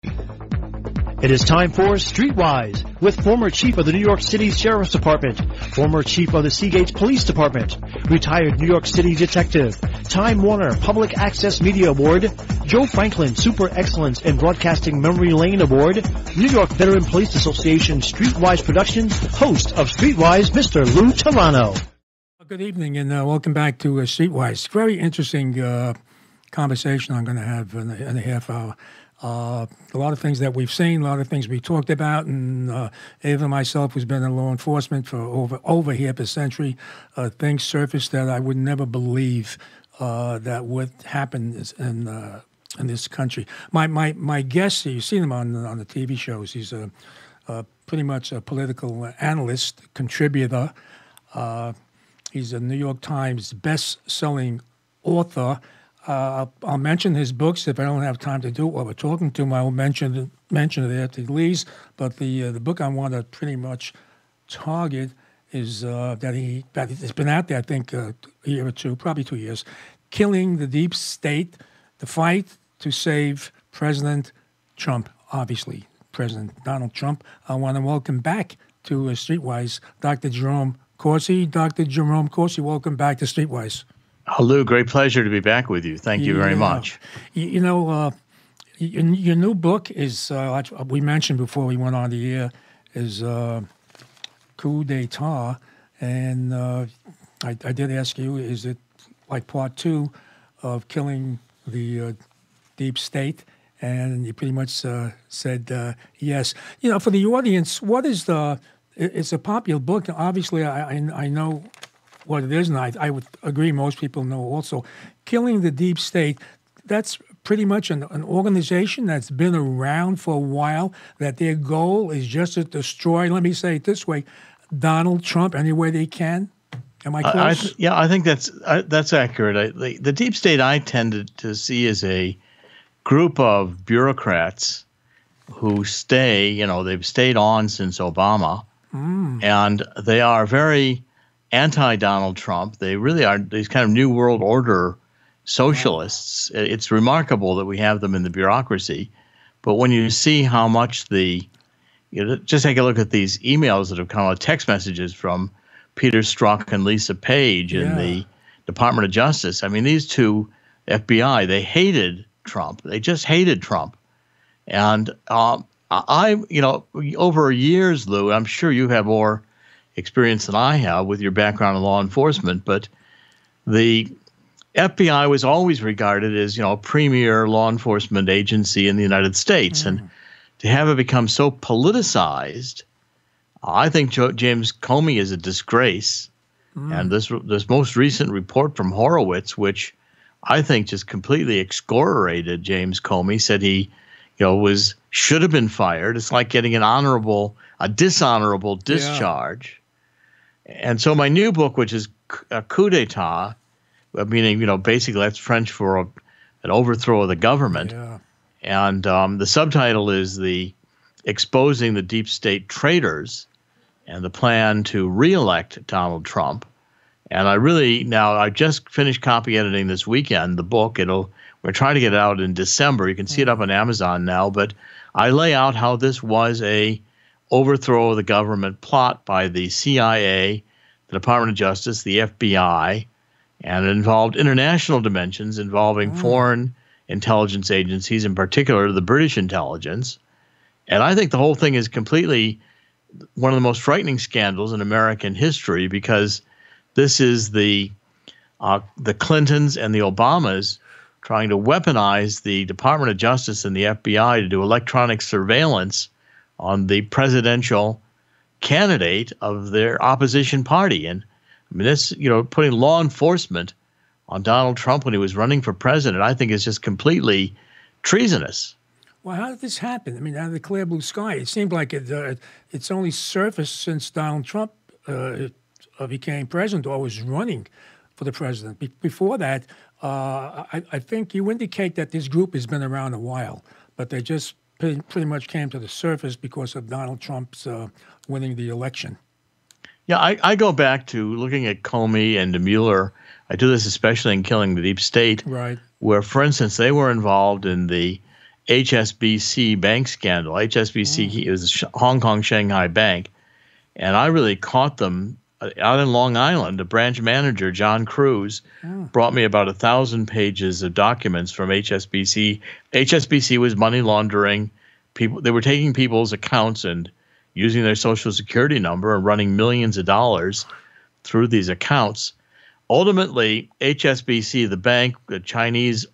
It is time for Streetwise with former chief of the New York City Sheriff's Department, former chief of the Seagate Police Department, retired New York City detective, Time Warner Public Access Media Award, Joe Franklin Super Excellence in Broadcasting Memory Lane Award, New York Veteran Police Association Streetwise Productions, host of Streetwise, Mr. Lou Telano. Good evening and welcome back to Streetwise. Very interesting conversation I'm going to have in a half hour. A lot of things that we've seen, a lot of things we talked about, and even myself, who's been in law enforcement for over half a century, things surfaced that I would never believe that would happen in this country. My guest, you've seen him on the TV shows. He's pretty much a political analyst, contributor. He's a New York Times best-selling author. I'll mention his books if I don't have time to do it while we're talking to him. I will mention it after he leaves. But the book I want to pretty much target is that it's been out there, I think, a year or two, probably 2 years. Killing the Deep State, the fight to save President Trump, obviously, President Donald Trump. I want to welcome back to Streetwise Dr. Jerome Corsi. Dr. Jerome Corsi, welcome back to Streetwise. Oh, Lou, great pleasure to be back with you. Thank you very much. You know, your new book is, we mentioned before we went on the air, is Coup d'etat. And I did ask you, is it like part two of killing the deep state? And you pretty much said yes. You know, for the audience, what is it's a popular book. Obviously, I know what it is, and I would agree most people know also. Killing the Deep State, that's pretty much an organization that's been around for a while, that their goal is just to destroy, let me say it this way, Donald Trump any way they can. Am I close? I think that's accurate. The Deep State I tended to see as a group of bureaucrats who they've stayed on since Obama, and they are very anti-Donald Trump. They really are these kind of New World Order socialists. It's remarkable that we have them in the bureaucracy. But when you see how much just take a look at these emails that have come out, text messages from Peter Strzok and Lisa Page in the Department of Justice. I mean, these two FBI, they hated Trump. They just hated Trump. And over years, Lou, I'm sure you have more experience than I have with your background in law enforcement, but the FBI was always regarded as, a premier law enforcement agency in the United States. And to have it become so politicized, I think James Comey is a disgrace. And this most recent report from Horowitz, which I think just completely excoriated James Comey, said he, should have been fired. It's like getting a dishonorable discharge. And so my new book, which is a coup d'etat, meaning, basically that's French for an overthrow of the government. Yeah. And the subtitle is Exposing the Deep State Traitors and the Plan to Reelect Donald Trump. And I just finished copy editing this weekend, the book. We're trying to get it out in December. You can see it up on Amazon now. But I lay out how this was a overthrow of the government plot by the CIA, the Department of Justice, the FBI, and it involved international dimensions involving foreign intelligence agencies, in particular the British intelligence. And I think the whole thing is completely one of the most frightening scandals in American history, because this is the Clintons and the Obamas trying to weaponize the Department of Justice and the FBI to do electronic surveillance on the presidential candidate of their opposition party. And I mean, this, putting law enforcement on Donald Trump when he was running for president, I think is just completely treasonous. Well, how did this happen? I mean, out of the clear blue sky, it seemed like it's only surfaced since Donald Trump became president or was running for the president. Before that, I think you indicate that this group has been around a while, but they just pretty much came to the surface because of Donald Trump's winning the election. Yeah, I go back to looking at Comey and Mueller. I do this especially in Killing the Deep State, right? Where, for instance, they were involved in the HSBC bank scandal. HSBC is a Hong Kong Shanghai bank, and I really caught them out in Long Island. The branch manager, John Cruz, brought me about 1,000 pages of documents from HSBC. HSBC was money laundering people. They were taking people's accounts and using their social security number and running millions of dollars through these accounts. Ultimately, HSBC, the bank, the Chinese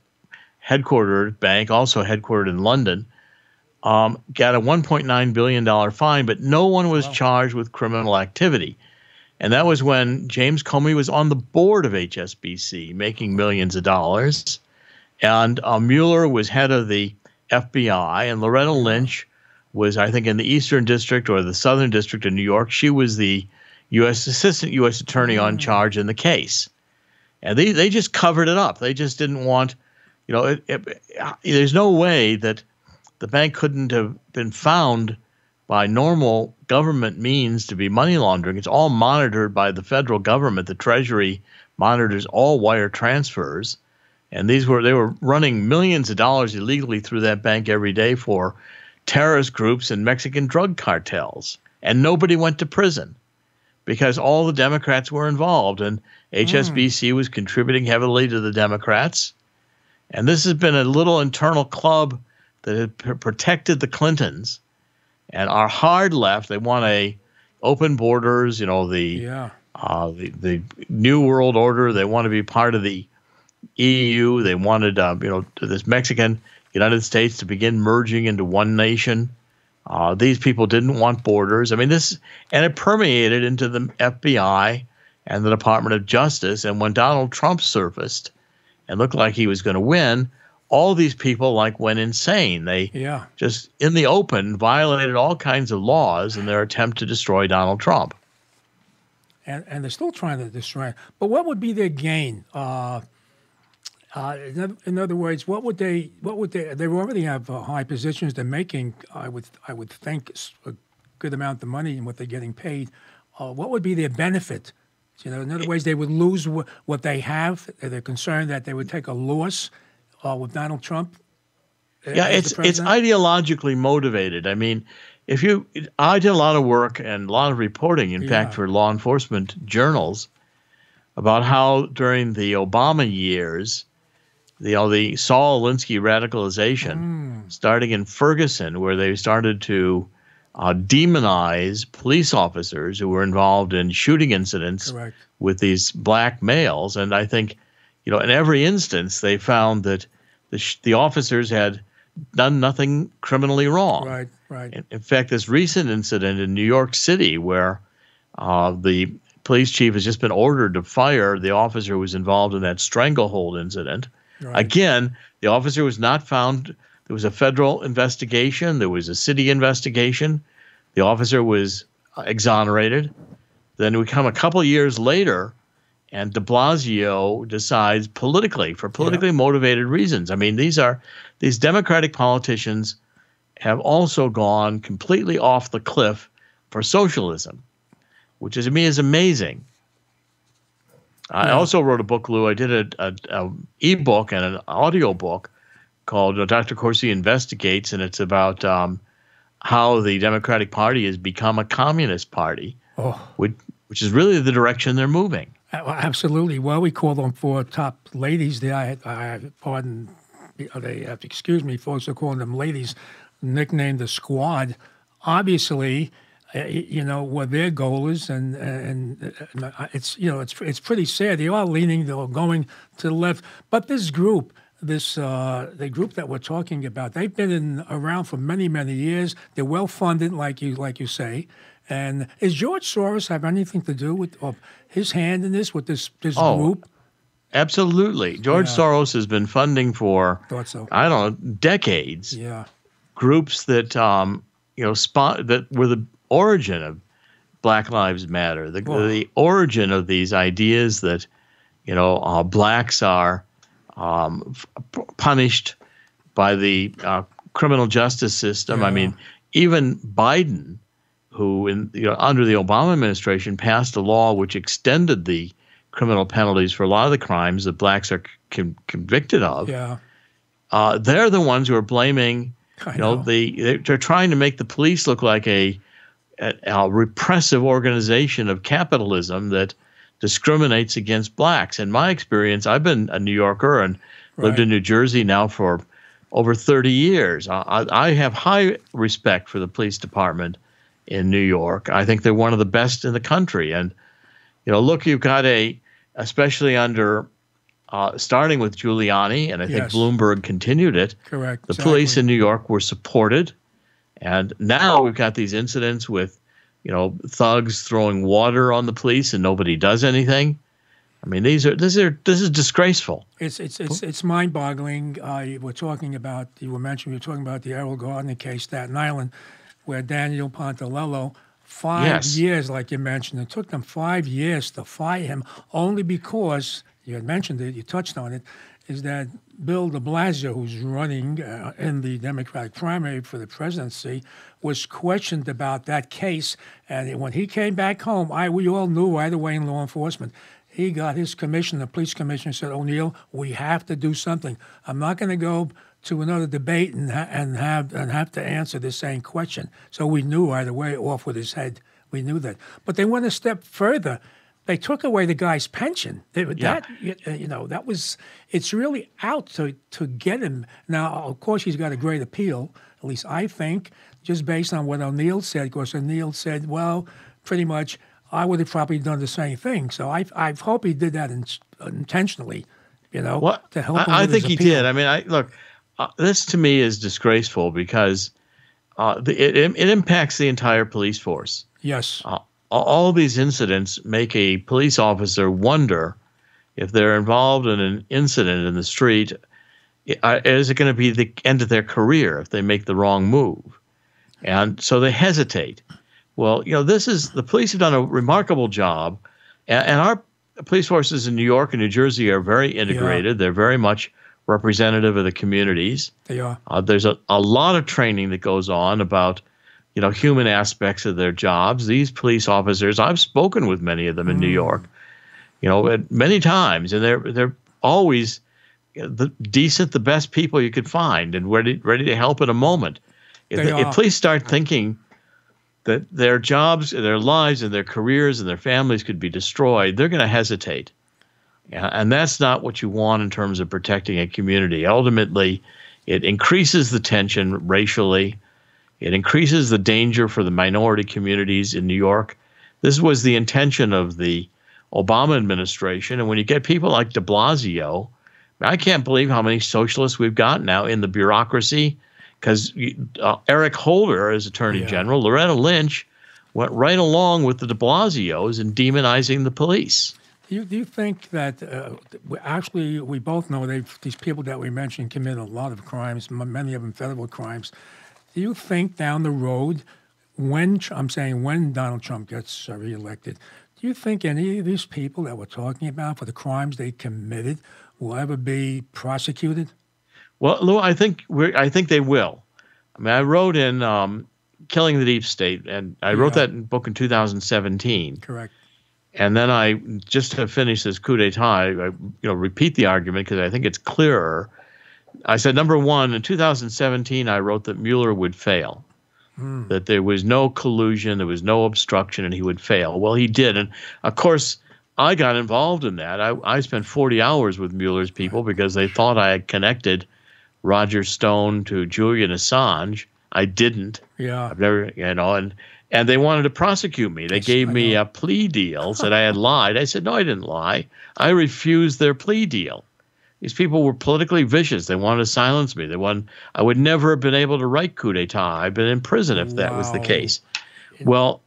headquartered bank, also headquartered in London, got a $1.9 billion fine, but no one was charged with criminal activity. And that was when James Comey was on the board of HSBC, making millions of dollars. And Mueller was head of the FBI, and Loretta Lynch was, I think, in the Eastern District or the Southern District of New York. She was the assistant U.S. attorney on charge in the case. And they just covered it up. They just didn't want, there's no way that the bank couldn't have been found by normal government means to be money laundering. It's all monitored by the federal government. The Treasury monitors all wire transfers. And they were running millions of dollars illegally through that bank every day for terrorist groups and Mexican drug cartels. And nobody went to prison because all the Democrats were involved. And HSBC was contributing heavily to the Democrats. And this has been a little internal club that had protected the Clintons. And our hard left, they want open borders, the New World Order. They want to be part of the EU. They wanted, this Mexican United States to begin merging into one nation. These people didn't want borders. I mean, and it permeated into the FBI and the Department of Justice. And when Donald Trump surfaced and looked like he was going to win, all these people went insane. They just in the open violated all kinds of laws in their attempt to destroy Donald Trump. And they're still trying to destroy. But what would be their gain? In other words, what would they? They already have high positions. They're making, I would think, a good amount of money in what they're getting paid. What would be their benefit? In other words, they would lose what they have. They're concerned that they would take a loss with Donald Trump. Yeah, it's ideologically motivated. I mean, I did a lot of work and a lot of reporting, in fact, for law enforcement journals about how during the Obama years, the Saul Alinsky radicalization, starting in Ferguson, where they started to demonize police officers who were involved in shooting incidents with these black males. And I think, in every instance, they found that the officers had done nothing criminally wrong. Right. In fact, this recent incident in New York City where the police chief has just been ordered to fire the officer who was involved in that stranglehold incident. Again, the officer was not found. There was a federal investigation. There was a city investigation. The officer was exonerated. Then we come a couple years later, and de Blasio decides for politically motivated reasons. I mean, these Democratic politicians have also gone completely off the cliff for socialism, which to me is amazing. I also wrote a book, Lou. I did an e-book and an audio book called Dr. Corsi Investigates, and it's about how the Democratic Party has become a communist party, which is really the direction they're moving. Absolutely. Well, we call them four top ladies. They have to excuse me, folks are calling them ladies, nicknamed the Squad. Obviously, what their goal is, and it's pretty sad. They are they're going to the left. But this group, the group that we're talking about, they've been around for many, many years. They're well funded, like you say. And is George Soros have anything to do with his hand in this, with this group? Absolutely. George Soros has been funding for, I don't know, decades. Yeah. Groups that, that were the origin of Black Lives Matter, the origin of these ideas that, blacks are punished by the criminal justice system. I mean, even Biden, who under the Obama administration passed a law which extended the criminal penalties for a lot of the crimes that blacks are convicted of. Yeah. they're the ones who are blaming. They're trying to make the police look like a repressive organization of capitalism that discriminates against blacks. In my experience, I've been a New Yorker and lived in New Jersey now for over 30 years. I have high respect for the police department in New York. I think they're one of the best in the country. And, look, you've got especially under, starting with Giuliani, and I think Bloomberg continued it. Correct. The police in New York were supported. And now we've got these incidents with, thugs throwing water on the police and nobody does anything. I mean, this is disgraceful. It's mind-boggling. You were talking about the Errol Gardner case, Staten Island, where Daniel Pontalello, 5 years, like you mentioned, it took them 5 years to fire him only because, you had mentioned it, you touched on it, is that Bill de Blasio, who's running in the Democratic primary for the presidency, was questioned about that case. And when he came back home, we all knew right away in law enforcement, he got his commission, the police commissioner said, O'Neill, we have to do something. I'm not going to go to another debate and have to answer the same question. So we knew right away, off with his head. We knew that. But they went a step further. They took away the guy's pension. That was, it's really out to get him. Now, of course, he's got a great appeal, at least I think, just based on what O'Neill said. Of course, O'Neill said, well, pretty much, I would have probably done the same thing. So I hope he did that intentionally, to help him I with think his he appeal. did. I mean, look, this to me is disgraceful because it impacts the entire police force. Yes. All these incidents make a police officer wonder if they're involved in an incident in the street, is it going to be the end of their career if they make the wrong move? And so they hesitate. Well, the police have done a remarkable job, and our police forces in New York and New Jersey are very integrated. Yeah. They're very much representative of the communities. They are. There's a lot of training that goes on about, human aspects of their jobs. These police officers, I've spoken with many of them in New York, many times, and they're always the best people you could find, and ready to help in a moment. If police start thinking that their jobs, their lives, and their careers and their families could be destroyed, they're going to hesitate. And that's not what you want in terms of protecting a community. Ultimately, it increases the tension racially. It increases the danger for the minority communities in New York. This was the intention of the Obama administration. And when you get people like de Blasio, I can't believe how many socialists we've got now in the bureaucracy, because Eric Holder, as Attorney General, Loretta Lynch went right along with the de Blasios in demonizing the police. Do you think that actually we both know these people that we mentioned commit a lot of crimes, many of them federal crimes. Do you think down the road, when Donald Trump gets reelected, do you think any of these people that we're talking about for the crimes they committed will ever be prosecuted? Well, Lou, I think they will. I mean, I wrote in Killing the Deep State, and I wrote that book in 2017. Correct. And then I just have finished this coup d'etat. I repeat the argument because I think it's clearer. I said, number one, in 2017, I wrote that Mueller would fail, that there was no collusion, there was no obstruction, and he would fail. Well, he did. And, of course, I got involved in that. I spent 40 hours with Mueller's people because they thought I had connected Roger Stone to Julian Assange. I didn't. Yeah. I've never, and they wanted to prosecute me. They gave me a plea deal, said I had lied. I said, no, I didn't lie. I refused their plea deal. These people were politically vicious. They wanted to silence me. I would never have been able to write coup d'etat. I've been in prison if that was the case. Well,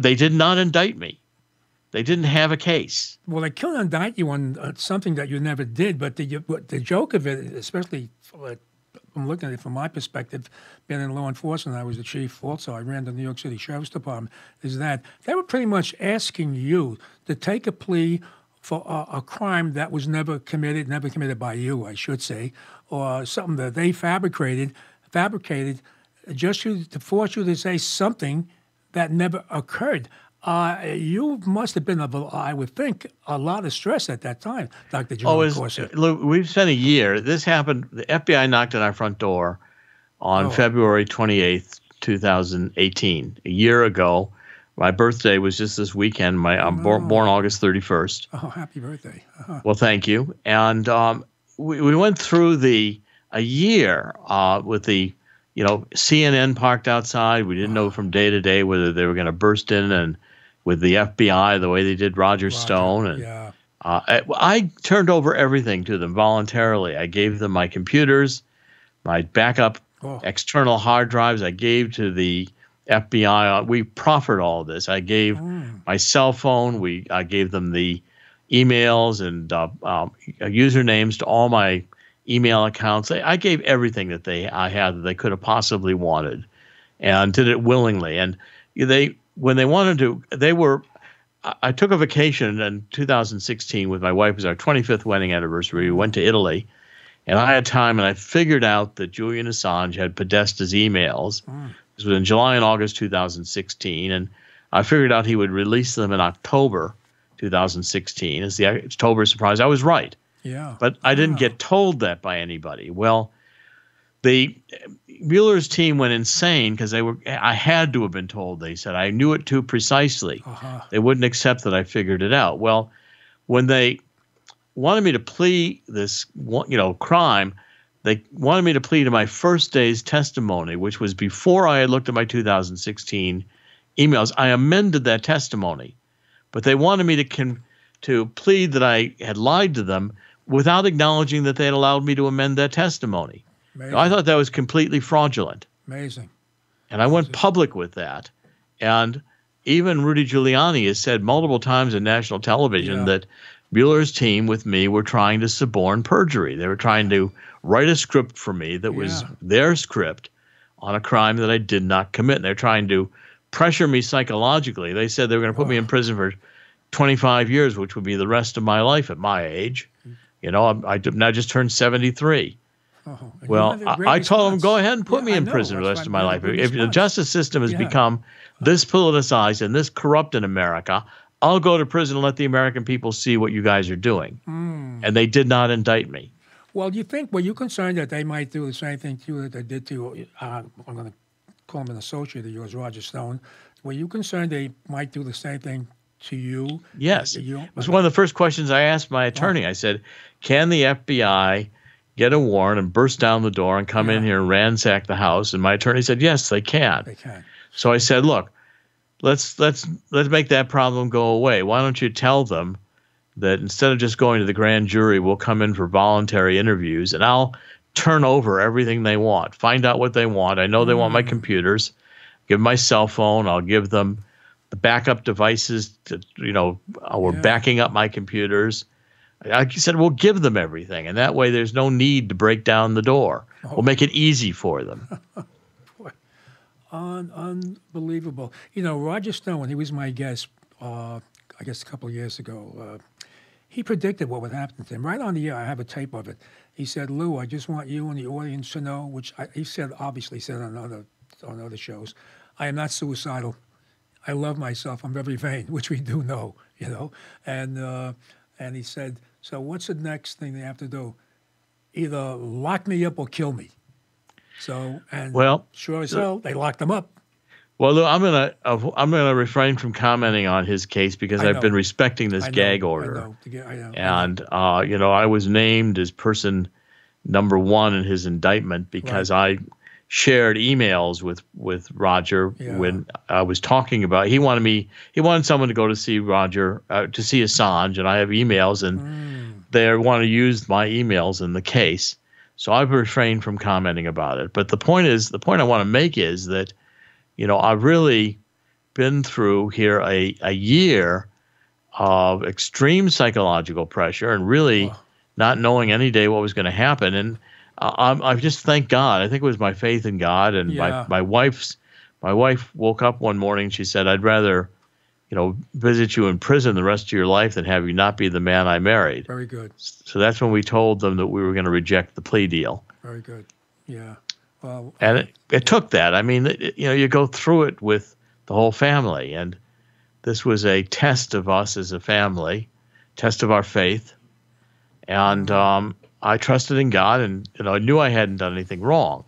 they did not indict me. They didn't have a case. Well, they couldn't indict you on something that you never did. But the joke of it, especially I'm looking at it from my perspective, being in law enforcement, I was the chief also. I ran the New York City Sheriff's Department, is that they were pretty much asking you to take a plea for a crime that was never committed by you, I should say, or something that they fabricated just to force you to say something that never occurred. You must have been, I would think, a lot of stress at that time, Dr. Oh, Jerome Corsi. look, we've spent a year. This happened. The FBI knocked on our front door on February 28th, 2018. A year ago. My birthday was just this weekend. I'm born August 31st. Oh, happy birthday. Uh-huh. Well, thank you. And we went through a year with the, CNN parked outside. We didn't know from day to day whether they were going to burst in and with the FBI the way they did Roger Stone. And I turned over everything to them voluntarily. I gave them my computers, my backup external hard drives. I gave to the FBI. We proffered all of this. I gave my cell phone. I gave them the emails and usernames to all my email accounts. I gave everything that I had that they could have possibly wanted, and did it willingly. And when they wanted to, I took a vacation in 2016 with my wife. It was our 25th wedding anniversary. We went to Italy, and I had time, and I figured out that Julian Assange had Podesta's emails. This was in July and August 2016, and I figured out he would release them in October 2016 as the October surprise. I was right. Yeah. But I didn't get told that by anybody. Well, the Mueller's team went insane because I had to have been told. They said I knew it too precisely. They wouldn't accept that I figured it out. Well, when they wanted me to plead this, crime, they wanted me to plead to my first day's testimony, which was before I had looked at my 2016 emails. I amended that testimony, but they wanted me to plead that I had lied to them without acknowledging that they had allowed me to amend that testimony. I thought that was completely fraudulent. Amazing. And I went public with that. And even Rudy Giuliani has said multiple times on national television that Mueller's team with me were trying to suborn perjury. They were trying to write a script for me that was their script on a crime that I did not commit. They're trying to pressure me psychologically. They said they were going to put me in prison for 25 years, which would be the rest of my life at my age. I now just turned 73. Well, I told them, go ahead and put me in prison for the rest of my life. If the justice system has become this politicized and this corrupt in America, I'll go to prison and let the American people see what you guys are doing. And they did not indict me. Well, were you concerned that they might do the same thing to you that they did to, I'm going to call him an associate of yours, Roger Stone. Were you concerned they might do the same thing to you? Yes. It was one of the first questions I asked my attorney. I said, can the FBI get a warrant and burst down the door and come in here and ransack the house? And my attorney said, yes, they can. They can. So I said, look, let's make that problem go away. Why don't you tell them that instead of just going to the grand jury, we'll come in for voluntary interviews, and I'll turn over everything they want, find out what they want. I know they want my computers. Give them my cell phone. I'll give them the backup devices to, we're backing up my computers. I said, we'll give them everything, and that way there's no need to break down the door. We'll make it easy for them. Boy. Unbelievable. Roger Stone, when he was my guest, I guess a couple of years ago, he predicted what would happen to him. Right on the air, I have a tape of it. He said, Lou, I just want you and the audience to know, which he obviously said on other shows, I am not suicidal. I love myself. I'm very vain, which we do know, And he said, so what's the next thing they have to do? Either lock me up or kill me. So, sure as hell, they locked him up. Well, look, I'm gonna refrain from commenting on his case because I've been respecting this gag order. I know. And I was named as person number one in his indictment because I shared emails with Roger when I was talking about. He wanted someone to go to see Roger to see Assange, and I have emails, and they want to use my emails in the case. So I've refrained from commenting about it. But the point I want to make is that, I've really been through here a year of extreme psychological pressure and really not knowing any day what was going to happen. And I just thank God. I think it was my faith in God. And my wife woke up one morning. She said, I'd rather, visit you in prison the rest of your life than have you not be the man I married. Very good. So that's when we told them that we were going to reject the plea deal. Very good. Yeah. Well, and it took that. I mean, you go through it with the whole family, and this was a test of us as a family, test of our faith. And I trusted in God, and I knew I hadn't done anything wrong.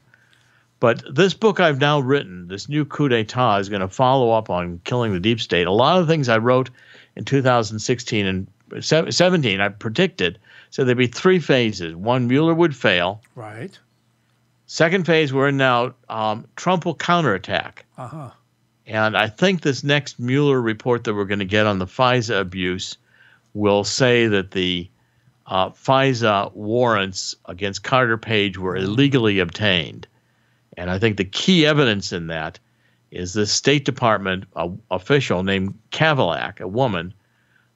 But this book I've now written, this new coup d'etat, is going to follow up on killing the deep state. A lot of the things I wrote in 2016 and 17, I predicted, said there'd be 3 phases. One, Mueller would fail. Right. Second phase, we're in now, Trump will counterattack. Uh-huh. And I think this next Mueller report that we're going to get on the FISA abuse will say that the FISA warrants against Carter Page were illegally obtained. And I think the key evidence in that is the State Department official named Kavalak, a woman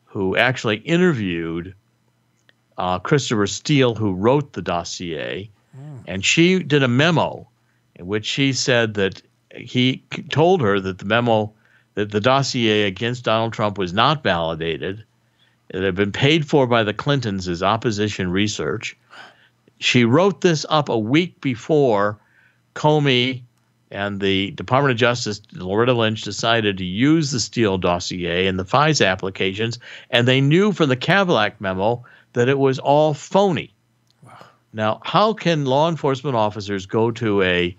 who actually interviewed Christopher Steele, who wrote the dossier. And she did a memo in which she said that he told her that the dossier against Donald Trump was not validated. It had been paid for by the Clintons as opposition research. She wrote this up a week before Comey and the Department of Justice, Loretta Lynch, decided to use the Steele dossier and the FISA applications, and they knew from the Kavalak memo that it was all phony. Wow. Now, how can law enforcement officers go to a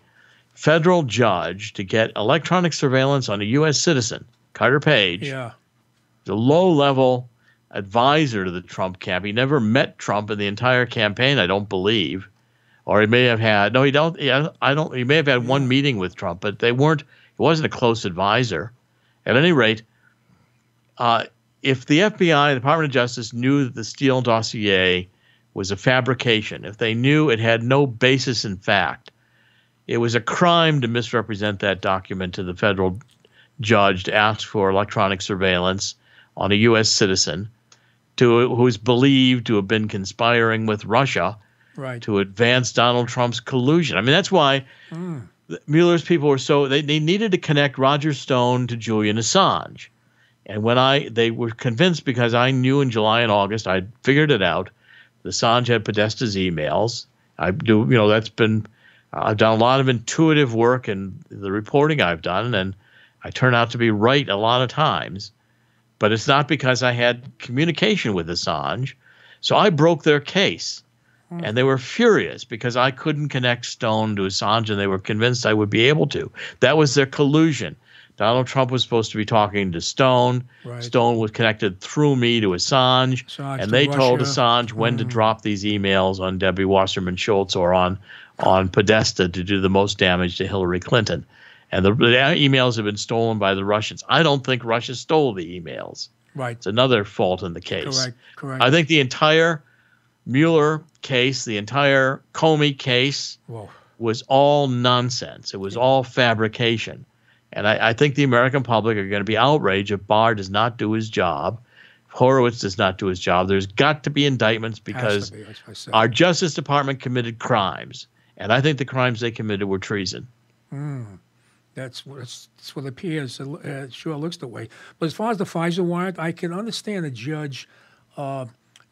federal judge to get electronic surveillance on a U.S. citizen, Carter Page, the low-level advisor to the Trump camp? He never met Trump in the entire campaign, I don't believe. Or he may have had he may have had one meeting with Trump, but he wasn't a close advisor. At any rate, if the FBI, the Department of Justice, knew that the Steele dossier was a fabrication, if they knew it had no basis in fact, it was a crime to misrepresent that document to the federal judge to ask for electronic surveillance on a U.S. citizen who is believed to have been conspiring with Russia to advance Donald Trump's collusion. I mean, that's why Mueller's people were they needed to connect Roger Stone to Julian Assange. And they were convinced, because I knew in July and August, I figured it out, Assange had Podesta's emails. I've done a lot of intuitive work in the reporting I've done, and I turn out to be right a lot of times. But it's not because I had communication with Assange. So I broke their case. And they were furious because I couldn't connect Stone to Assange, and they were convinced I would be able to. That was their collusion. Donald Trump was supposed to be talking to Stone. Right. Stone was connected through me to Assange and they told Assange when to drop these emails on Debbie Wasserman Schultz or on Podesta to do the most damage to Hillary Clinton. And the emails have been stolen by the Russians. I don't think Russia stole the emails. Right. It's another fault in the case. Correct. I think the entire Mueller case, the entire Comey case was all nonsense. It was all fabrication. And I think the American public are going to be outraged if Barr does not do his job, if Horowitz does not do his job. There's got to be indictments because our Justice Department committed crimes. And I think the crimes they committed were treason. That's what appears. It sure looks the way. But as far as the FISA warrant, I can understand a judge,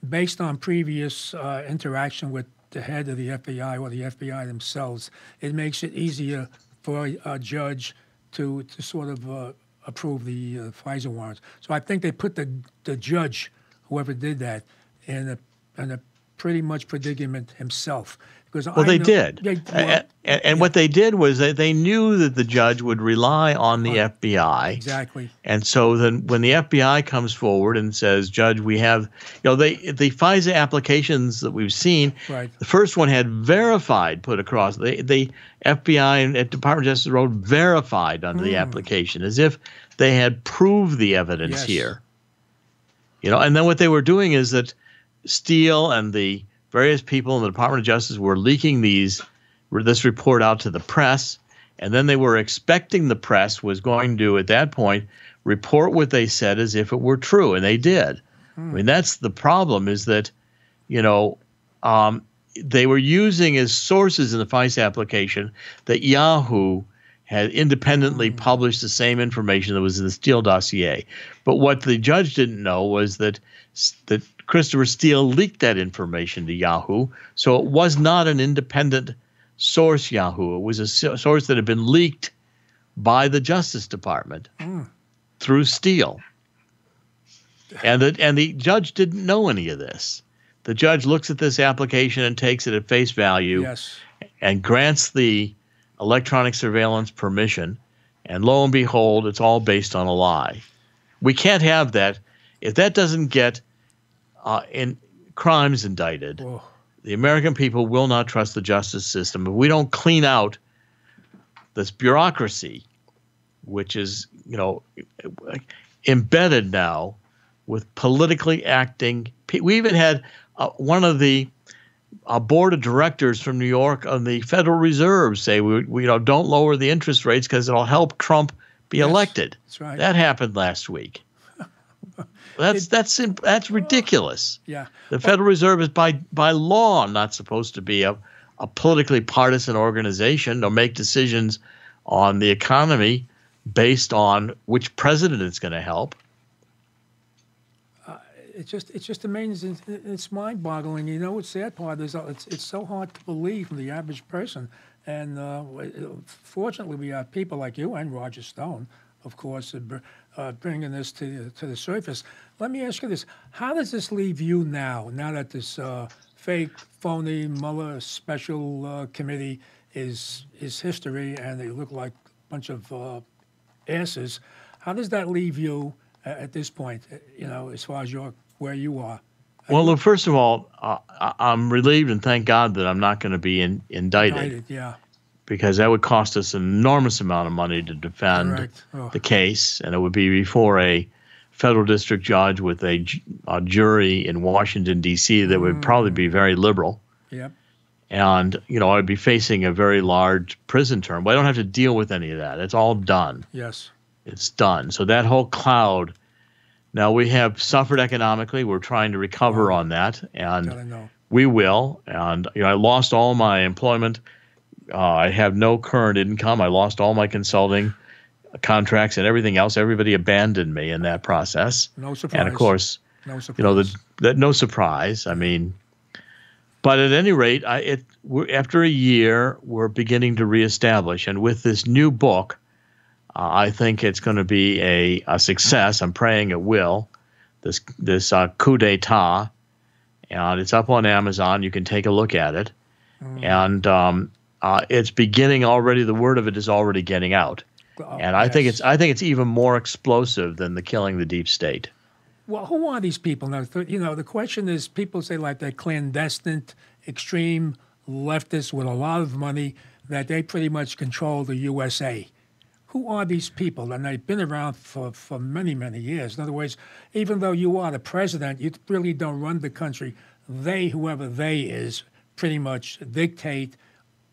based on previous interaction with the head of the FBI or the FBI themselves, it makes it easier for a judge to sort of approve the FISA warrants. So I think they put the judge, whoever did that, in a pretty much predicament himself. They did. And what they did was they knew that the judge would rely on the FBI. Exactly. And so then when the FBI comes forward and says, Judge, we have, the FISA applications that we've seen, the first one had verified put across. The FBI and Department of Justice wrote verified under the application as if they had proved the evidence here. And then what they were doing is that Steele and the various people in the Department of Justice were leaking this report out to the press, and then they were expecting the press was going to, at that point, report what they said as if it were true, and they did. I mean, that's the problem, is that, they were using as sources in the FISA application that Yahoo had independently published the same information that was in the Steele dossier. But what the judge didn't know was that Christopher Steele leaked that information to Yahoo, so it was not an independent source, Yahoo. It was a source that had been leaked by the Justice Department through Steele. And the judge didn't know any of this. The judge looks at this application and takes it at face value, Yes. and grants the electronic surveillance permission. And lo and behold, it's all based on a lie. We can't have that. If that doesn't get in crimes indicted, Whoa. the American people will not trust the justice system. If we don't clean out this bureaucracy, which is, embedded now with politically acting. We even had one of the board of directors from New York on the Federal Reserve say, we don't lower the interest rates because it'll help Trump be elected. That's right. That happened last week. That's ridiculous. Yeah. The Federal Reserve is by law not supposed to be a politically partisan organization or make decisions on the economy based on which president it's going to help. It's just amazing. It's mind-boggling. The sad part is it's so hard to believe from the average person. And fortunately, we have people like you and Roger Stone, of course, bringing this to the surface. Let me ask you this: how does this leave you now? Now that this fake, phony Mueller special committee is history, and they look like a bunch of asses. How does that leave you at this point? As far as where you are. Well, look, first of all, I'm relieved and thank God that I'm not going to be indicted. Yeah. Because that would cost us an enormous amount of money to defend the case, and it would be before a federal district judge with a jury in Washington, D.C. that would probably be very liberal. Yep. And, I'd be facing a very large prison term. But I don't have to deal with any of that. It's all done. Yes. It's done. So that whole cloud. Now, we have suffered economically. We're trying to recover on that, and we will. And I lost all my employment. I have no current income. I lost all my consulting contracts and everything else. Everybody abandoned me in that process. No surprise. And of course, no surprise. No surprise. I mean, but at any rate, after a year, we're beginning to reestablish. And with this new book, I think it's going to be a success. I'm praying it will. This coup d'etat, and it's up on Amazon. You can take a look at it, and it's beginning already. The word of it is already getting out, and I think it's even more explosive than the killing the deep state. Well, who are these people now? The question is, people say like they're clandestine, extreme leftists with a lot of money that they pretty much control the USA. Who are these people? And they've been around for many, many years. In other words, even though you are the president, you really don't run the country. Whoever they is, pretty much dictate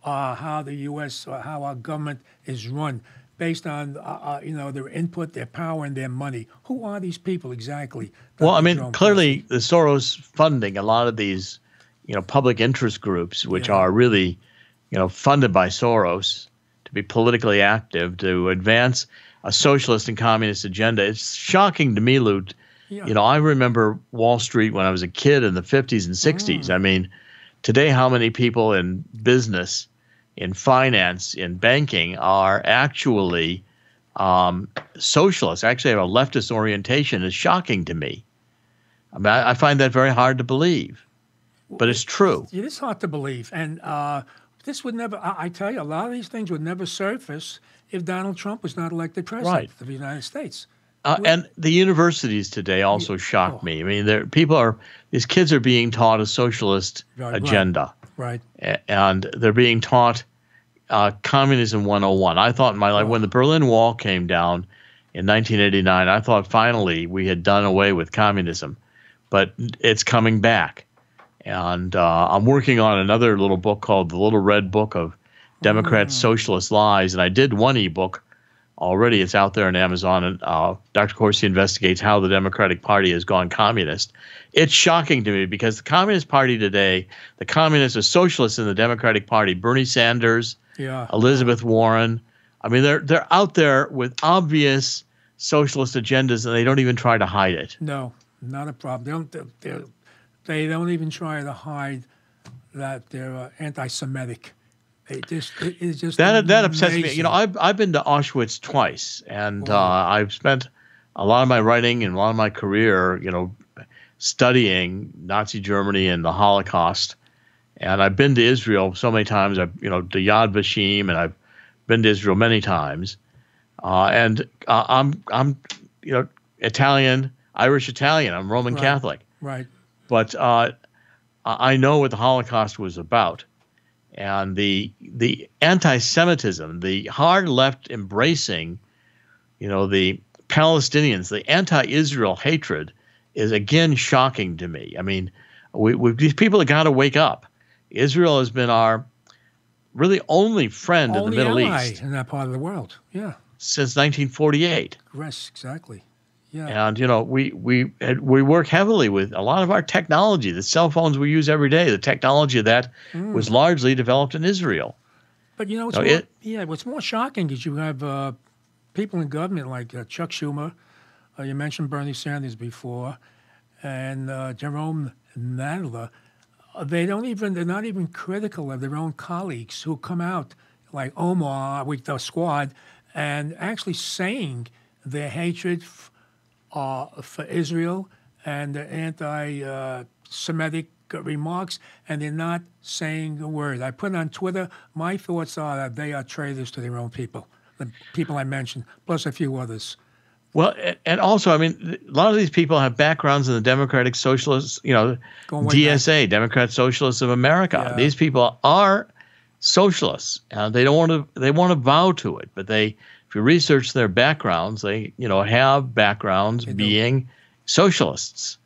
how the U.S. or how our government is run based on their input, their power, and their money. Who are these people exactly? Well, I mean, clearly the Soros funding a lot of these, public interest groups, which are really, funded by Soros to be politically active, to advance a socialist and communist agenda. It's shocking to me, Lou. Yeah. I remember Wall Street when I was a kid in the 50s and 60s. I mean, today, how many people in business, in finance, in banking are actually socialists, actually have a leftist orientation is shocking to me. I mean, I find that very hard to believe, but it's true. It is hard to believe. And this would never, I tell you, a lot of these things would never surface if Donald Trump was not elected president of the United States. And the universities today also shock me. I mean, these kids are being taught a socialist agenda. Right. And they're being taught Communism 101. I thought in my life, when the Berlin Wall came down in 1989, I thought finally we had done away with communism. But it's coming back. And I'm working on another little book called The Little Red Book of Democrats' Socialist Lies. And I did one ebook already. It's out there on Amazon. And Dr. Corsi investigates how the Democratic Party has gone communist. It's shocking to me because the Communist Party today, the communists are socialists in the Democratic Party. Bernie Sanders, Elizabeth Warren. I mean, they're out there with obvious socialist agendas, and they don't even try to hide it. No, not a problem. They don't even try to hide that they're anti-Semitic. It's just that upsets me. I've been to Auschwitz twice, and I've spent a lot of my writing and a lot of my career, studying Nazi Germany and the Holocaust. And I've been to Israel so many times. I've, to Yad Vashem, and I've been to Israel many times. I'm Italian, Irish Italian. I'm Roman Catholic. Right. But I know what the Holocaust was about. And the anti-Semitism, the hard left embracing, the Palestinians, the anti-Israel hatred is again shocking to me. I mean, these people have got to wake up. Israel has been our really only friend in the Middle East in that part of the world. Yeah. Since 1948. Yes, exactly. Yeah. And we work heavily with a lot of our technology, the cell phones we use every day. The technology of that was largely developed in Israel. But what's more shocking is you have people in government like Chuck Schumer. You mentioned Bernie Sanders before, and Jerome Nadler. They're not even critical of their own colleagues who come out like Omar with the squad and actually saying their hatred for Israel and the anti-Semitic remarks, and they're not saying a word. I put on Twitter, my thoughts are that they are traitors to their own people, the people I mentioned, plus a few others. Well, and also, I mean, a lot of these people have backgrounds in the Democratic Socialists, DSA, Democrat Socialists of America. Yeah. These people are socialists, and they want to vow to it. But if you research their backgrounds, they have backgrounds being socialists.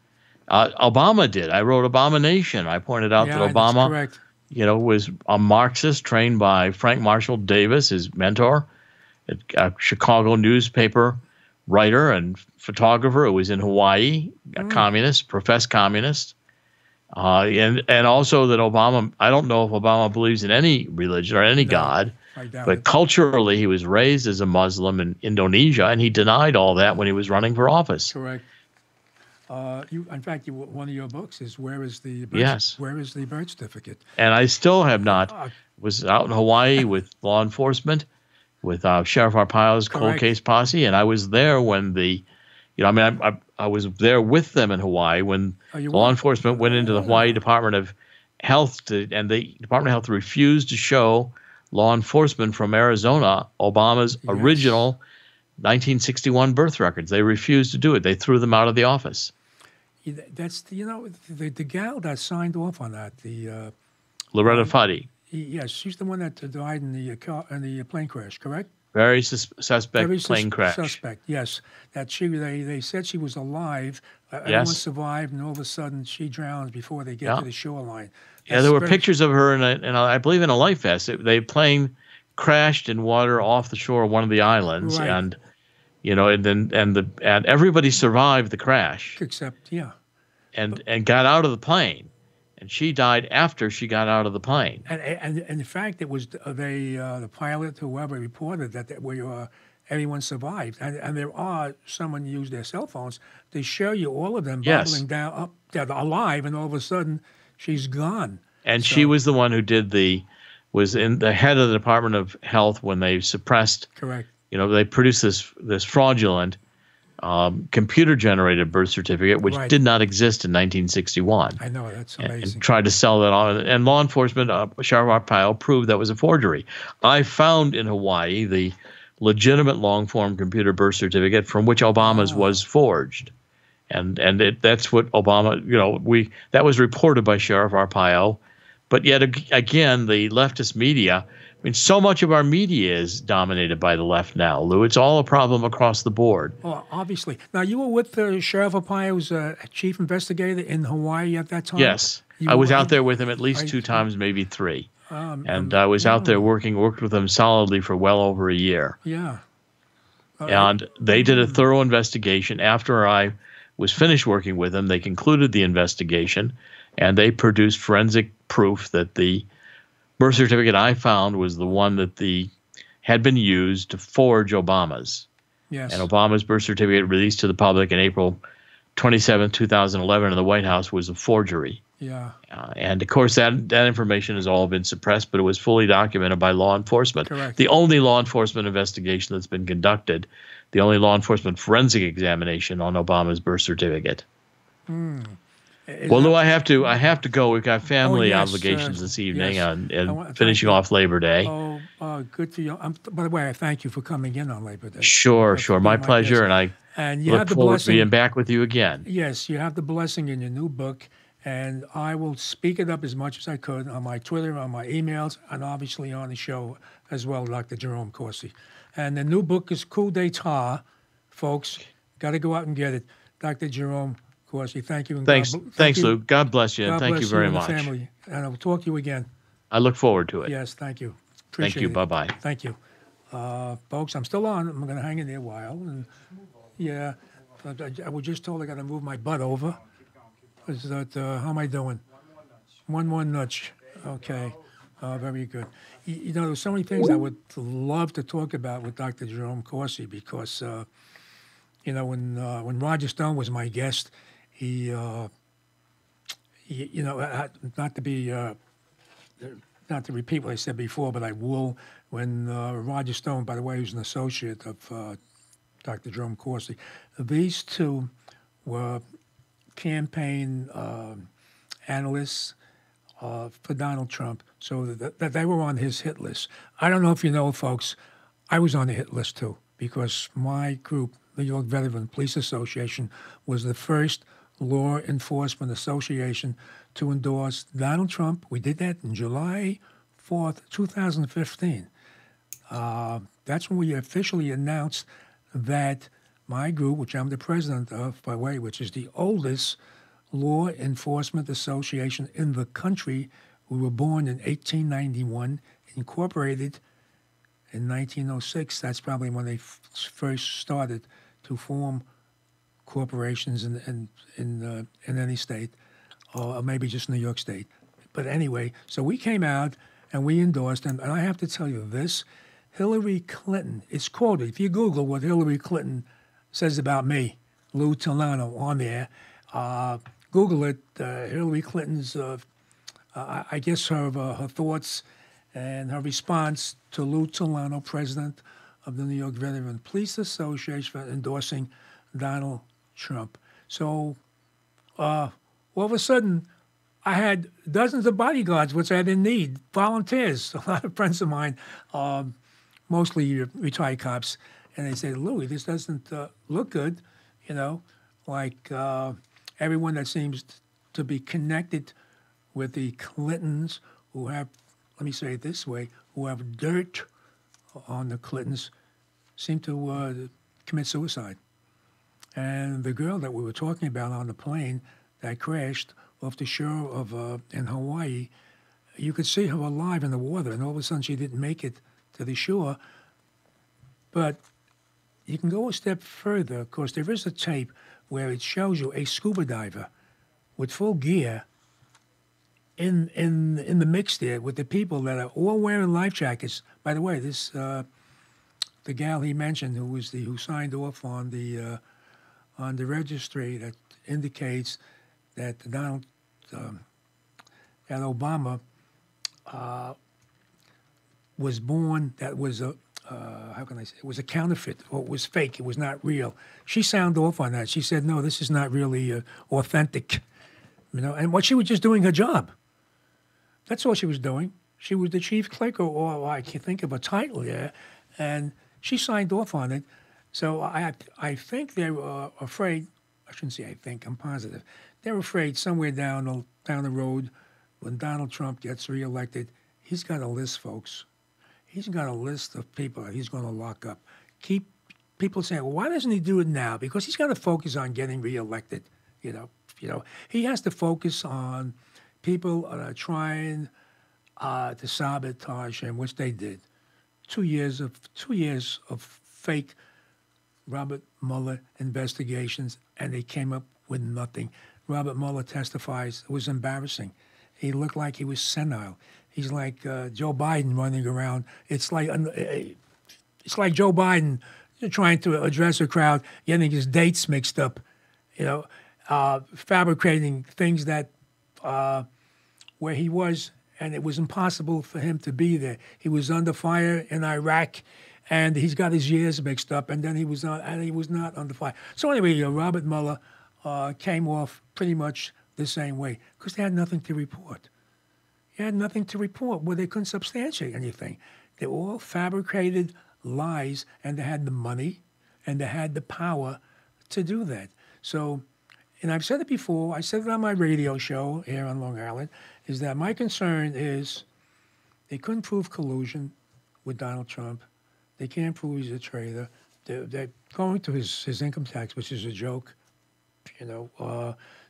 Obama did. I wrote Abomination. I pointed out that Obama, was a Marxist trained by Frank Marshall Davis, his mentor, a Chicago newspaper writer and photographer who was in Hawaii, a communist, professed communist. And also that Obama, I don't know if Obama believes in any religion or any God, but culturally he was raised as a Muslim in Indonesia, and he denied all that when he was running for office. Correct. In fact, one of your books is Where is the Birth Certificate? And I still have not. Was out in Hawaii with law enforcement, with Sheriff Arpaio's cold case posse, and I was there when I was there with them in Hawaii when law enforcement went into the Hawaii Department of Health, and the Department of Health refused to show law enforcement from Arizona Obama's original 1961 birth records. They refused to do it. They threw them out of the office. That's the gal that signed off on that. The Loretta Fuddy. Yes, she's the one that died in the plane crash, correct? Very suspect plane crash. Suspect, yes. That they said she was alive. Everyone survived, and all of a sudden she drowns before they get to the shoreline. There were pictures of her I believe in a life vest. The plane crashed in water off the shore of one of the islands, and and everybody survived the crash except and got out of the plane. And she died after she got out of the plane. And in fact, it was the pilot, whoever reported that everyone survived. And there are someone used their cell phones to show you all of them bubbling down up, they're alive, and all of a sudden she's gone. And she was the one who was in the head of the Department of Health when they suppressed. Correct. They produced this fraudulent computer-generated birth certificate, which did not exist in 1961. I know, that's amazing. And tried to sell that on. And law enforcement, Sheriff Arpaio, proved that was a forgery. I found in Hawaii the legitimate long-form computer birth certificate from which Obama's was forged. And that's what Obama, that was reported by Sheriff Arpaio. But yet again, the leftist media, so much of our media is dominated by the left now, Lou. It's all a problem across the board. Oh, obviously. Now, you were with Sheriff Arpaio's chief investigator in Hawaii at that time? Yes. I was out there with him at least 2 times, maybe 3. And I was out there worked with him solidly for well over a year. Yeah. And they did a thorough investigation. After I was finished working with them, they concluded the investigation, and they produced forensic proof that the birth certificate I found was the one that had been used to forge Obama's. Yes. And Obama's birth certificate released to the public in April 27, 2011 in the White House was a forgery. Yeah. And of course, that information has all been suppressed, but it was fully documented by law enforcement. Correct. The only law enforcement investigation that's been conducted, the only law enforcement forensic examination on Obama's birth certificate. Well, Lou, I have to go. We've got family obligations this evening and finishing off Labor Day. Oh, good for you. By the way, I thank you for coming in on Labor Day. Sure. My pleasure, and you look have the forward blessing, to being back with you again. Yes, you have the blessing in your new book, and I will speak it up as much as I could on my Twitter, on my emails, and obviously on the show as well, Dr. Jerome Corsi. And the new book is Coup d'etat, folks. Got to go out and get it. Dr. Jerome Corsi, thank you. And thanks, Lou. God bless you, and thank you very much. Family. And I will talk to you again. I look forward to it. Yes, thank you. Thank you. Bye-bye. Thank you. Folks, I'm still on. I'm going to hang in there a while. And yeah, I was just told I got to move my butt over. Is that, how am I doing? One more nudge. Okay. Very good. You know, there's so many things I would love to talk about with Dr. Jerome Corsi because, you know, when Roger Stone was my guest, he you know, not to repeat what I said before, but I will. When Roger Stone, by the way, who's an associate of Dr. Jerome Corsi, these two were campaign analysts for Donald Trump, so that they were on his hit list. I don't know if you know, folks, I was on the hit list too, because my group, the New York Veteran Police Association, was the first law enforcement association to endorse Donald Trump. We did that in July 4th, 2015. That's when we officially announced that my group, which I'm the president of, by the way, which is the oldest law enforcement association in the country. We were born in 1891, incorporated in 1906. That's probably when they first started to form corporations in any state, or maybe just New York State. But anyway, so we came out and we endorsed them. And I have to tell you this, Hillary Clinton is quoted. If you Google what Hillary Clinton says about me, Lou Telano, on there, Google it, Hillary Clinton's, I guess her thoughts and her response to Lou Telano, president of the New York Veteran Police Association, for endorsing Donald Trump. So all of a sudden, I had dozens of bodyguards, which I didn't need, volunteers. A lot of friends of mine, mostly retired cops, and they say, Louis, this doesn't look good, you know, like everyone that seems to be connected with the Clintons, who have, let me say it this way, who have dirt on the Clintons, seem to commit suicide. And the girl that we were talking about on the plane that crashed off the shore of in Hawaii, you could see her alive in the water, and all of a sudden she didn't make it to the shore. But you can go a step further. Of course, there is a tape where it shows you a scuba diver with full gear in the mix there with the people that are all wearing life jackets. By the way, this the gal he mentioned who signed off on the registry that indicates that that Obama was born, that was a how can I say, it was a counterfeit, or it was fake, it was not real. She signed off on that. She said, no, this is not really authentic, you know. And what she was just doing her job. That's all she was doing. She was the chief clerk, or I can't think of a title there, and she signed off on it. So I think they were afraid. I shouldn't say I think. I'm positive. They're afraid somewhere down the road, when Donald Trump gets reelected, he's got a list, folks. He's got a list of people that he's going to lock up. Keep people saying, well, why doesn't he do it now? Because he's got to focus on getting reelected. You know, he has to focus on people that are trying to sabotage him, which they did. 2 years of fake Robert Mueller investigations, and they came up with nothing. Robert Mueller testifies it was embarrassing. He looked like he was senile. He's like Joe Biden running around. It's like Joe Biden trying to address a crowd, getting his dates mixed up, you know, fabricating things that where he was, and it was impossible for him to be there. He was under fire in Iraq, and he's got his years mixed up, and then he was not under fire. So anyway, Robert Mueller came off pretty much the same way because they had nothing to report. They had nothing to report where they couldn't substantiate anything. They were all fabricated lies, and they had the money and they had the power to do that. So, and I've said it before, I said it on my radio show here on Long Island, is that my concern is they couldn't prove collusion with Donald Trump. They can't prove he's a traitor. They're going to his income tax, which is a joke,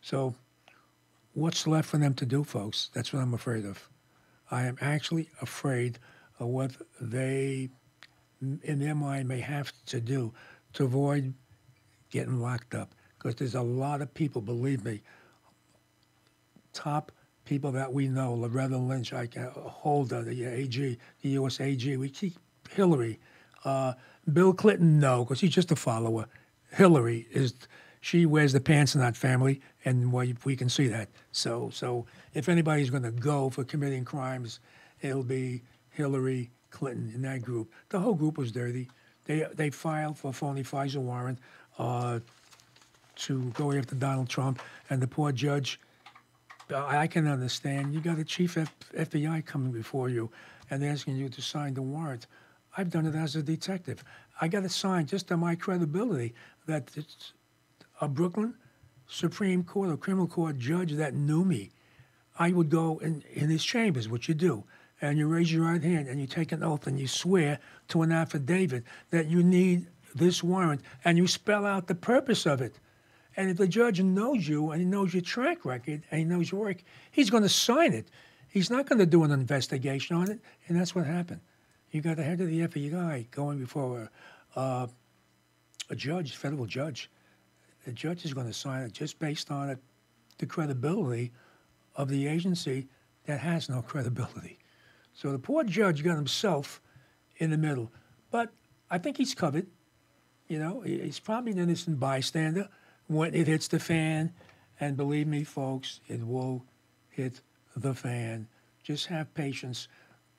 So what's left for them to do, folks? That's what I'm afraid of. I am actually afraid of what they, in their mind, may have to do to avoid getting locked up. Because there's a lot of people, believe me, top people that we know, Loretta Lynch, Holder, the AG, the U.S. AG. We keep Hillary. Bill Clinton, no, because he's just a follower. Hillary she wears the pants in that family, and we can see that. So if anybody's going to go for committing crimes, it'll be Hillary Clinton in that group. The whole group was dirty. They filed for a phony FISA warrant to go after Donald Trump, and the poor judge, I can understand. You got a chief FBI coming before you and asking you to sign the warrant. I've done it as a detective. I got to sign just on my credibility that it's a Brooklyn Supreme Court or criminal court judge that knew me. I would go in his chambers, which you do, and you raise your right hand and you take an oath and you swear to an affidavit that you need this warrant, and you spell out the purpose of it. And if the judge knows you and he knows your track record and he knows your work, he's going to sign it. He's not going to do an investigation on it, and that's what happened. You got the head of the FBI going before a judge, federal judge. The judge is going to sign it just based on the credibility of the agency that has no credibility. So the poor judge got himself in the middle. But I think he's covered. He's probably an innocent bystander when it hits the fan. And believe me, folks, it will hit the fan. Just have patience,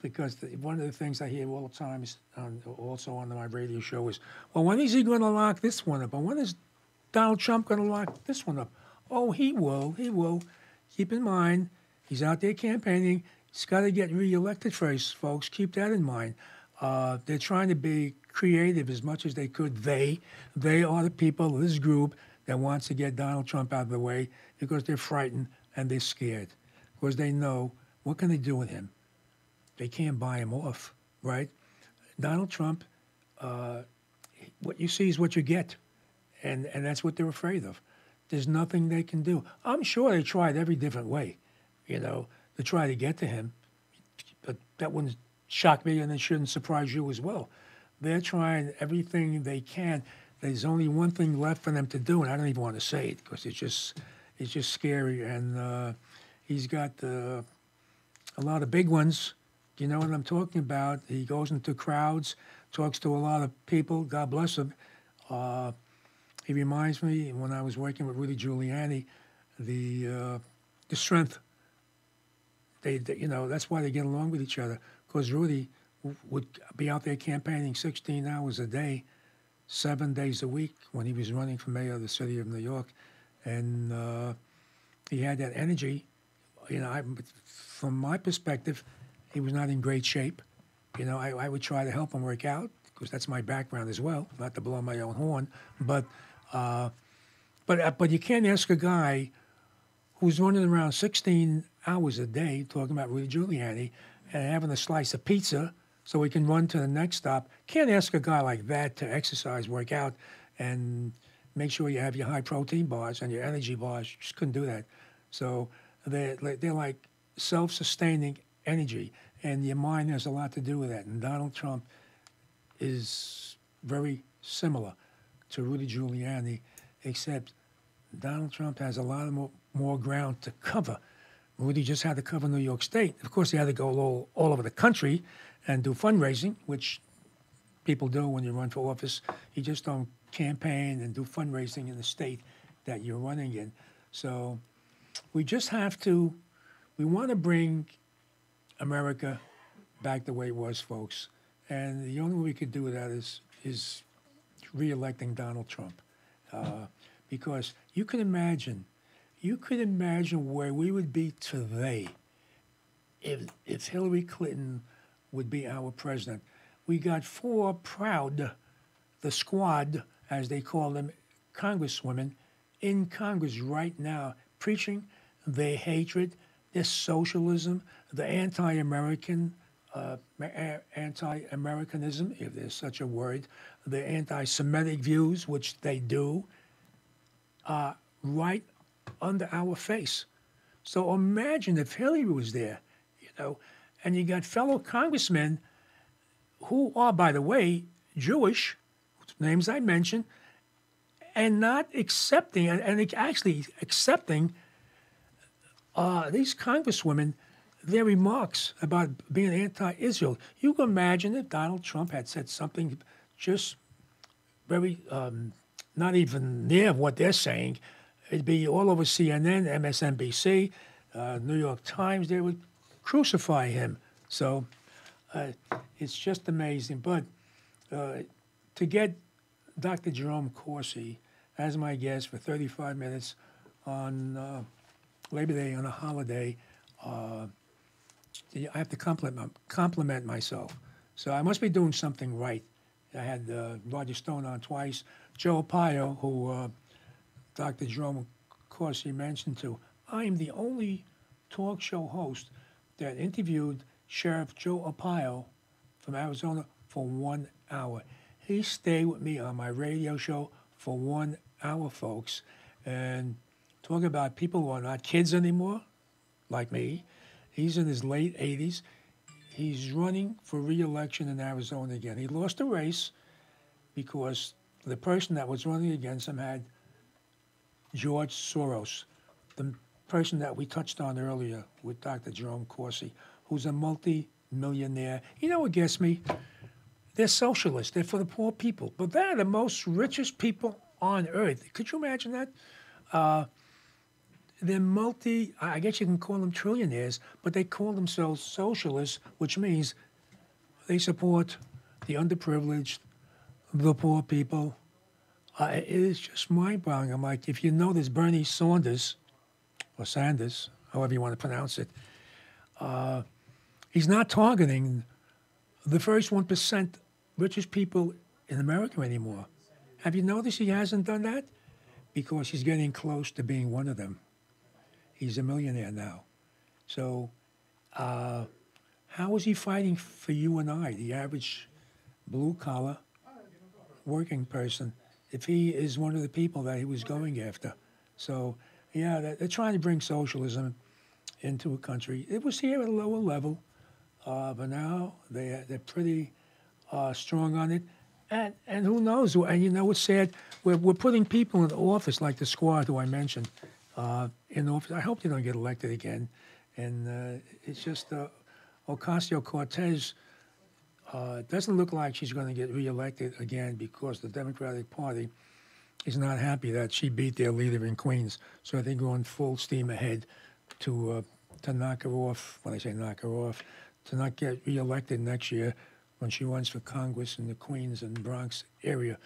because one of the things I hear all the time is also on my radio show is, well, when is he going to lock this one up? And when is Donald Trump going to lock this one up? Oh, he will. He will. Keep in mind, he's out there campaigning. He's got to get reelected first, folks. Keep that in mind. They're trying to be creative as much as they could. They are the people, this group, that wants to get Donald Trump out of the way because they're frightened and they're scared. Because they know, what can they do with him? They can't buy him off, right? Donald Trump, what you see is what you get. And that's what they're afraid of. There's nothing they can do. I'm sure they tried every different way, to try to get to him. But that wouldn't shock me, and it shouldn't surprise you as well. They're trying everything they can. There's only one thing left for them to do, and I don't even want to say it because it's just scary. And he's got a lot of big ones. You know what I'm talking about. He goes into crowds, talks to a lot of people. God bless him. He reminds me, when I was working with Rudy Giuliani, the strength. That's why they get along with each other. Because Rudy would be out there campaigning 16 hours a day, 7 days a week when he was running for mayor of the city of New York, and he had that energy. From my perspective, he was not in great shape. I would try to help him work out because that's my background as well, not to blow my own horn, but you can't ask a guy who's running around 16 hours a day talking about Rudy Giuliani and having a slice of pizza so he can run to the next stop. Can't ask a guy like that to exercise, work out, and make sure you have your high-protein bars and your energy bars. You just couldn't do that. So they're like self-sustaining energy, and your mind has a lot to do with that. And Donald Trump is very similar to Rudy Giuliani, except Donald Trump has a lot of more ground to cover. Rudy just had to cover New York State. Of course, he had to go all over the country and do fundraising, which people do when you run for office. You just don't campaign and do fundraising in the state that you're running in. So we just have to. We want to bring America back the way it was, folks. And the only way we could do that is re-electing Donald Trump, because you can imagine where we would be today if Hillary Clinton would be our president. We got four proud, the squad, as they call them, congresswomen in Congress right now, preaching their hatred, their socialism, the anti-Americanism, if there's such a word, the anti-Semitic views, which they do, right under our face. So imagine if Hillary was there, and you got fellow congressmen who are, by the way, Jewish, names I mentioned, and not accepting, and actually accepting these congresswomen, their remarks about being anti-Israel. You can imagine if Donald Trump had said something just very, not even near what they're saying. It'd be all over CNN, MSNBC, New York Times. They would crucify him. So it's just amazing. But to get Dr. Jerome Corsi as my guest for 35 minutes on Labor Day, on a holiday, I have to compliment myself. So I must be doing something right. I had Roger Stone on twice. Joe Arpaio, who Dr. Jerome Corsi mentioned to. I am the only talk show host that interviewed Sheriff Joe Arpaio from Arizona for 1 hour. He stayed with me on my radio show for 1 hour, folks, and talk about people who are not kids anymore, like me. He's in his late 80s. He's running for re-election in Arizona again. He lost the race because the person that was running against him had George Soros, the person that we touched on earlier with Dr. Jerome Corsi, who's a multi-millionaire. You know what gets me? They're socialists. They're for the poor people. But they're the most richest people on earth. Could you imagine that? They're I guess you can call them trillionaires, but they call themselves socialists, which means they support the underprivileged, the poor people. It is just mind-boggling. I'm like, if you know this Bernie Sanders, or Sanders, however you want to pronounce it, he's not targeting the first 1% richest people in America anymore. Have you noticed he hasn't done that? Because he's getting close to being one of them. He's a millionaire now. So how is he fighting for you and I, the average blue-collar working person, if he is one of the people that he was going after? So, yeah, they're trying to bring socialism into a country. It was here at a lower level, but now they're pretty strong on it. And who knows? And you know what's sad? We're putting people in office like the squad who I mentioned in office. I hope they don't get elected again. And it's just Ocasio-Cortez doesn't look like she's going to get reelected again because the Democratic Party is not happy that she beat their leader in Queens. So they're going full steam ahead to knock her off. When I say knock her off, to not get reelected next year when she runs for Congress in the Queens and Bronx area.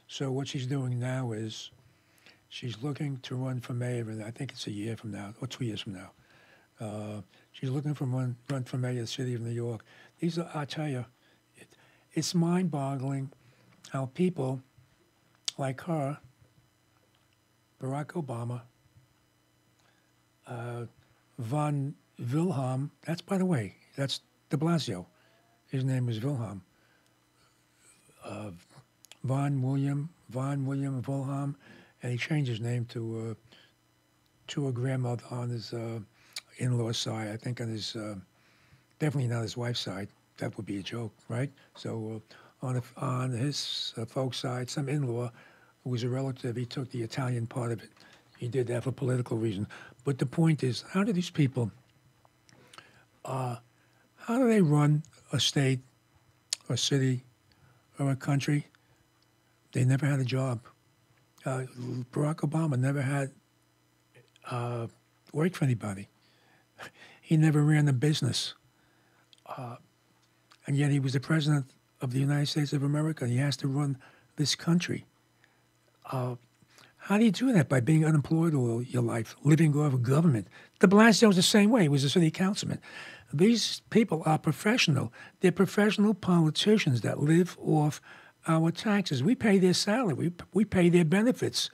So what she's doing now is she's looking to run for mayor, and I think it's a year from now, or 2 years from now. She's looking to run for mayor of the city of New York. These are, I tell you, it's mind-boggling how people like her, Barack Obama, von Wilhelm, that's, by the way, that's de Blasio. His name is Wilhelm. Von William Wilhelm, and he changed his name to a grandmother on his in-law side. I think on his, definitely not his wife's side. That would be a joke, right? So on his folks' side, some in-law who was a relative, he took the Italian part of it. He did that for political reasons. But the point is, how do these people, how do they run a state, or city, or a country? They never had a job. Barack Obama never had work for anybody. He never ran a business. And yet he was the president of the United States of America, and he has to run this country. How do you do that? By being unemployed all your life, living off of government. De Blasio was the same way. He was a city councilman. These people are professional. They're professional politicians that live off our taxes. We pay their salary. We pay their benefits.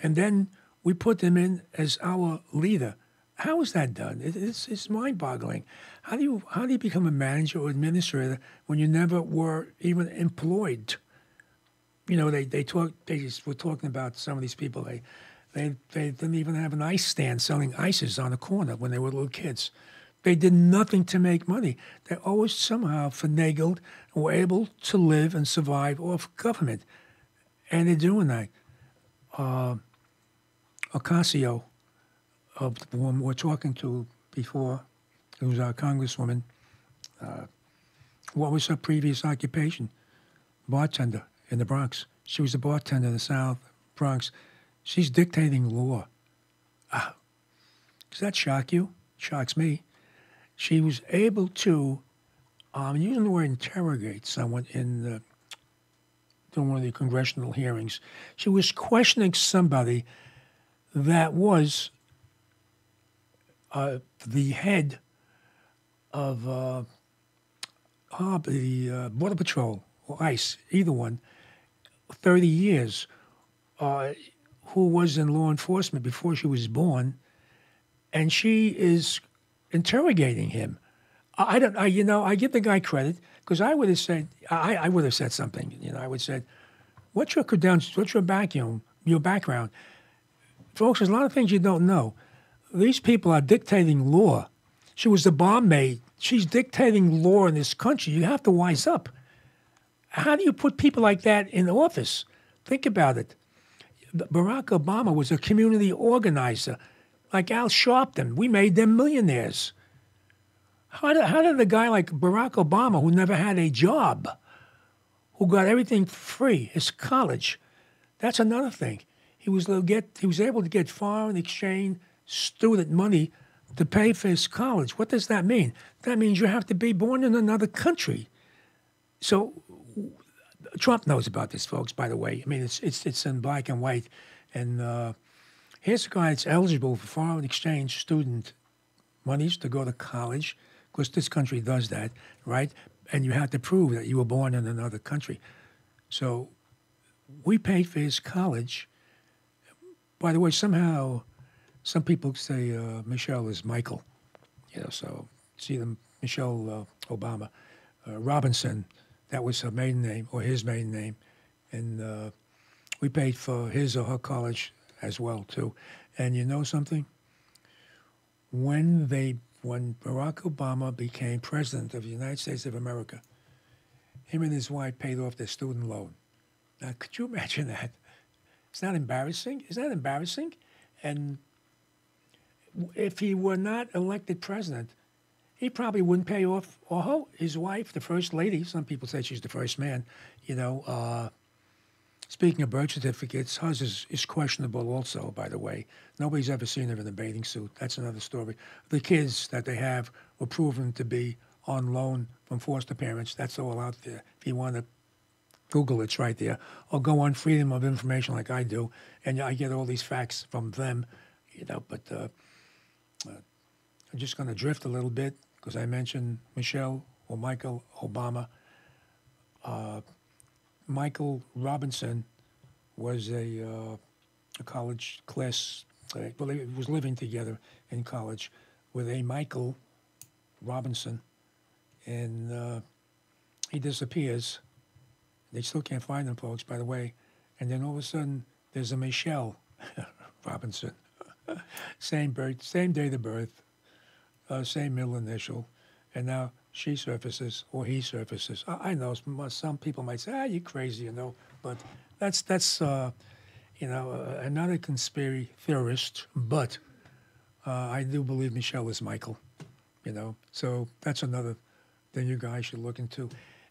And then we put them in as our leader. How is that done? It's mind-boggling. How do you become a manager or administrator when you never were even employed? You know, they just were talking about some of these people. They didn't even have an ice stand selling ices on the corner when they were little kids. They did nothing to make money. They always somehow finagled and were able to live and survive off government. And they're doing that. Ocasio, the woman we're talking to before, who was our congresswoman, what was her previous occupation? Bartender in the Bronx. She was a bartender in the South Bronx. She's dictating law. Does that shock you? Shocks me. She was able to, using the word interrogate someone in during one of the congressional hearings. She was questioning somebody that was the head of the Border Patrol or ICE, either one, 30 years, who was in law enforcement before she was born, and she is interrogating him. I give the guy credit because I would have said, I would have said something. You know, I would have said, "What's your credentials? What's your background?" Folks, there's a lot of things you don't know. These people are dictating law. She was the barmaid. She's dictating law in this country. You have to wise up. How do you put people like that in office? Think about it. Barack Obama was a community organizer, like Al Sharpton. We made them millionaires. How did a guy like Barack Obama, who never had a job, who got everything free, his college, that's another thing. He was able to get foreign exchange student money to pay for his college. What does that mean? That means you have to be born in another country. So Trump knows about this, folks, by the way. I mean, it's in black and white. And here's a guy that's eligible for foreign exchange student monies to go to college, because this country does that, right? And you have to prove that you were born in another country. So we paid for his college. By the way, somehow some people say Michelle is Michael. You know, so see them, Michelle Obama. Robinson, that was her maiden name, or his maiden name. And we paid for his or her college as well, too. And you know something? When Barack Obama became president of the United States of America, him and his wife paid off their student loan. Now, could you imagine that? It's not embarrassing? Is that embarrassing? And if he were not elected president, he probably wouldn't pay off, or his wife, the first lady. Some people say she's the first man. You know, speaking of birth certificates, hers is questionable also, by the way. Nobody's ever seen her in a bathing suit. That's another story. The kids that they have were proven to be on loan from foster parents. That's all out there. If you want to Google, it's right there. Or go on Freedom of Information like I do, and I get all these facts from them. You know, but I'm just going to drift a little bit because I mentioned Michelle or Michael Obama. Michael Robinson was a college class. Well, they was living together in college with a Michael Robinson, and he disappears. They still can't find him, folks, by the way. And then all of a sudden, there's a Michelle Robinson. Same birth, same date of birth, same middle initial, and now she surfaces or he surfaces. I know some people might say, you're crazy, you know, but that's you know, I'm not a conspiracy theorist, but I do believe Michelle is Michael, you know, so that's another thing you guys should look into.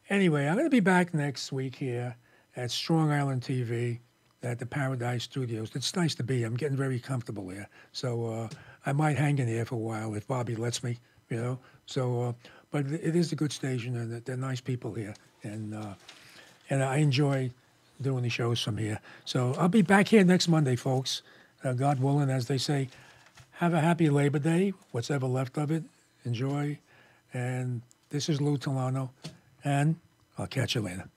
Anyway, I'm going to be back next week here at Strong Island TV. at the Paradise Studios. It's nice to be. I'm getting very comfortable there. So I might hang in there for a while if Bobby lets me, you know. So, but it is a good station, and they're nice people here. And I enjoy doing the shows from here. So I'll be back here next Monday, folks. God willing, as they say. Have a happy Labor Day, what's ever left of it. Enjoy. And this is Lou Telano, and I'll catch you later.